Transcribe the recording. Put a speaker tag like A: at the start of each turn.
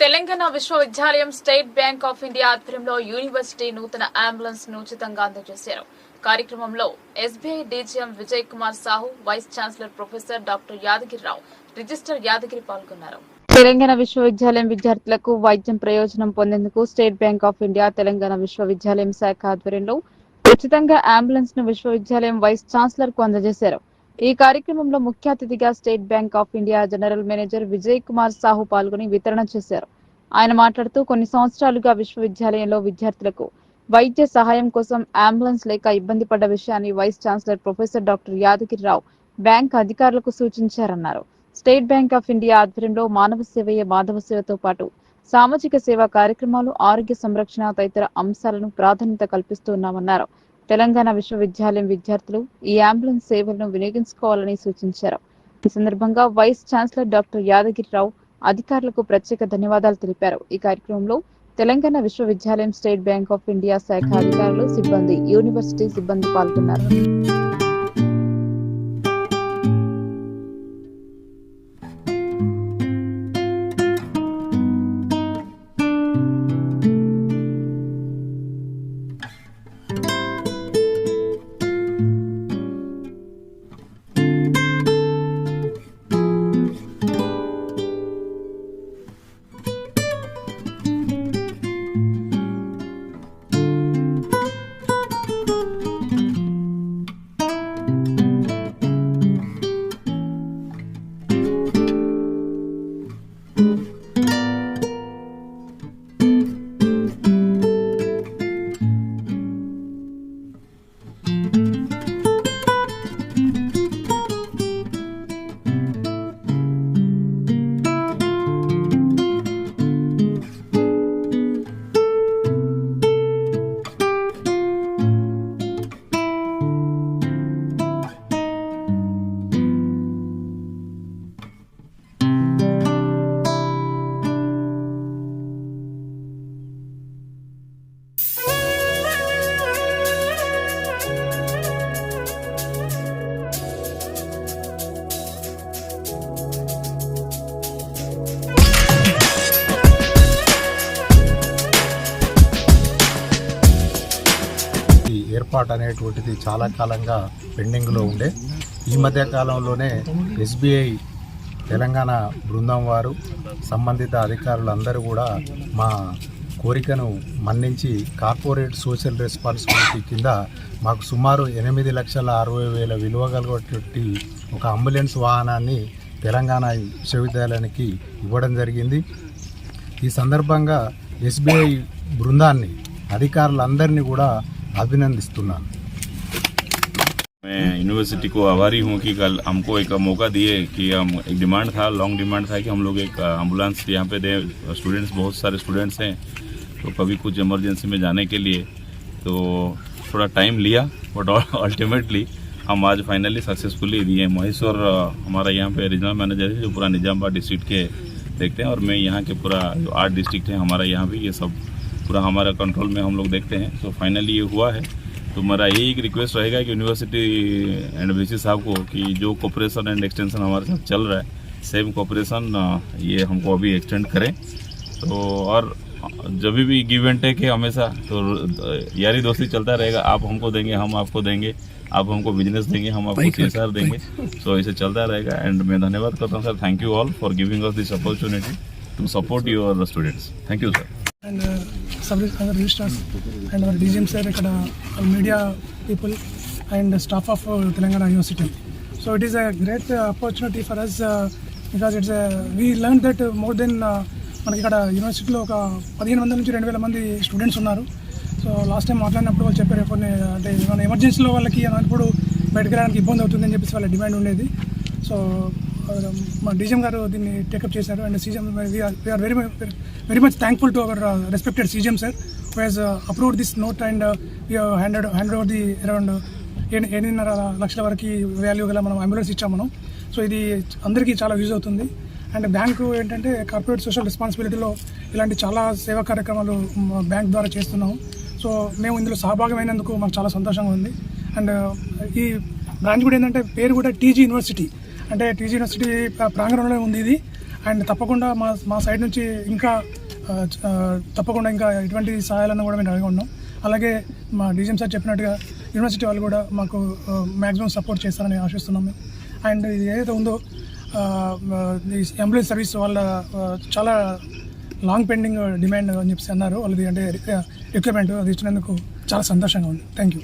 A: తెలంగాణ విశ్వవిద్యాలయం state bank of India ఆధ్వర్యంలో university నూతన అంబులెన్స్ ను ఉచితంగా అందజేశారు. కార్యక్రమంలో SBI DGM Vijay Kumar Sahu, vice chancellor professor doctor Yadagirirao, register Yadagiri పాల్గొన్నారు. తెలంగాణ విశ్వవిద్యాలయం విద్యార్థులకు వైద్యం ప్రయోజనం పొందేందుకు state bank of India Telangana విశ్వవిద్యాలయం శాఖ ఆధ్వర్యంలో ఉచితంగా అంబులెన్స్ ను విశ్వవిద్యాలయం వైస్ ఛాన్సలర్ కు అందజేశారు. ఈ కార్యక్రమంలో ముఖ్య అతిథిగా state bank of India general manager Vijay Kumar Sahu పాల్గొని వితరణ చేశారు. ఆయన మాట్లాడుతూ కొన్ని సంవత్సరాలుగా విశ్వవిద్యాలయంలో విద్యార్థులకు వైద్య సహాయం కోసం అంబులెన్స్ లేక ఇబ్బంది పడ్డ విషయాన్ని vice chancellor professor doctor Yadagirirao bank అధికారులకు సూచించారన్నారు. స్టేట్ బ్యాంక్ ఆఫ్ ఇండియా ఆధ్వర్యంలో మానవ సేవయే మాధవ సేవతో పాటు సామాజిక సేవా కార్యక్రమాలు, ఆరోగ్య సంరక్షణ తదితర అంశాలను ప్రాధాన్యత కల్పిస్తున్నామన్నారు. తెలంగాణ విశ్వవిద్యాలయం విద్యార్థులు ఈ అంబులెన్స్ సేవలను వినియోగించుకోవాలని సూచించారు. ఈ సందర్భంగా వైస్ ఛాన్సలర్ డాక్టర్ యాదగిరిరావు అధికారులకు ప్రత్యేక ధన్యవాదాలు తెలిపారు. ఈ కార్యక్రమంలో తెలంగాణ విశ్వవిద్యాలయం, స్టేట్ బ్యాంక్ ఆఫ్ ఇండియా శాఖ అధికారులు, సిబ్బంది, యూనివర్సిటీ సిబ్బంది పాల్గొన్నారు.
B: ఏర్పాటు అనేటువంటిది చాలా కాలంగా పెండింగ్లో ఉండే ఈ మధ్య కాలంలోనే ఎస్బీఐ తెలంగాణ బృందం వారు, సంబంధిత అధికారులందరూ కూడా మా కోరికను మన్నించి కార్పొరేట్ సోషల్ రెస్పాన్సిబిలిటీ కింద మాకు సుమారు 8,60,000 విలువ కలిగినటువంటి ఒక అంబులెన్స్ వాహనాన్ని తెలంగాణ విశ్వవిద్యాలయానికి ఇవ్వడం జరిగింది. ఈ సందర్భంగా ఎస్బీఐ బృందాన్ని, అధికారులందరినీ కూడా अभिनंदिస్తున్నాను.
C: मैं यूनिवर्सिटी को आभारी हूँ कि कल हमको एक मौका दिए कि हम एक डिमांड था, लॉन्ग डिमांड था कि हम लोग एक एम्बुलेंस यहाँ पे दें. स्टूडेंट्स, बहुत सारे स्टूडेंट्स हैं, तो कभी कुछ इमरजेंसी में जाने के लिए तो थोड़ा टाइम लिया, बट अल्टीमेटली हम आज फाइनली सक्सेसफुली दिए. महेश्वर हमारा यहाँ पे रीजनल मैनेजर है, जो पूरा निजामाबाद डिस्ट्रिक्ट के देखते हैं, और मैं यहाँ के पूरा जो 8 डिस्ट्रिक्ट हैं हमारा यहाँ भी, ये सब पूरा हमारा कंट्रोल में हम लोग देखते हैं. तो फाइनली ये हुआ है. तो मेरा यही एक रिक्वेस्ट रहेगा कि यूनिवर्सिटी एंड वीसी साहब को कि जो कोऑपरेशन एंड एक्सटेंशन हमारे साथ चल रहा है, सेम कोऑपरेशन ये हमको अभी एक्सटेंड करें. तो और जब भी गिव एंड टेक है हमेशा, तो यारी दोस्ती चलता रहेगा. आप हमको देंगे, हम आपको देंगे, आप हमको बिजनेस देंगे, हम आपको CSR देंगे. सो इसे चलता रहेगा. एंड मैं धन्यवाद करता हूँ sir. Thank you all for giving us this opportunity to support your students. Thank you sir.
D: And some other registrars and our DGM sir, media people and staff of Telangana University. So it is a great opportunity for us because we learned that more than మనకి ఇక్కడ యూనివర్సిటీలో ఒక 1,500 నుంచి 2,000 మంది students ఉన్నారు. So last time మాట్లాడినప్పుడు వాళ్ళు చెప్పారు, కొన్ని అంటే మన ఎమర్జెన్సీలో వాళ్ళకి అన్నప్పుడు బయటకు రావడానికి ఇబ్బంది అవుతుందని చెప్పేసి వాళ్ళ డిమాండ్ ఉండేది. సో మా డీజీఎం గారు దీన్ని టేకప్ చేశారు. And CGM we are very much thankful to our respected CGM sir who has approved this note and we hand over the around 8.5 లక్షల వరకు వాల్యూ గల మనం అంబులెన్స్ ఇచ్చాం మనం. సో ఇది అందరికీ చాలా యూజ్ అవుతుంది. అండ్ బ్యాంకు ఏంటంటే కార్పొరేట్ సోషల్ రెస్పాన్సిబిలిటీలో ఇలాంటి చాలా సేవా కార్యక్రమాలు బ్యాంక్ ద్వారా చేస్తున్నాము. సో మేము ఇందులో సహభాగమైనందుకు మాకు చాలా సంతోషంగా ఉంది. అండ్ ఈ బ్రాంచ్ కూడా ఏంటంటే పేరు కూడా టీజీ యూనివర్సిటీ, అంటే టీజీ యూనివర్సిటీ ప్రాంగణంలో ఉంది ఇది. అండ్ తప్పకుండా మా సైడ్ నుంచి ఇంకా తప్పకుండా ఇంకా ఎటువంటి సహాయాలను కూడా మేము అడిగి ఉన్నాం. అలాగే మా డీజీఎం సార్ చెప్పినట్టుగా యూనివర్సిటీ వాళ్ళు కూడా మాకు మ్యాక్సిమం సపోర్ట్ చేస్తారని ఆశిస్తున్నాం మేము. అండ్ ఇది ఏదైతే ఉందో అంబులెన్స్ సర్వీస్ వాళ్ళ చాలా లాంగ్ పెండింగ్ డిమాండ్ అని చెప్పి అన్నారు వాళ్ళది, అంటే రిక్వైర్మెంట్ అది ఇచ్చినందుకు చాలా సంతోషంగా ఉంది. Thank you.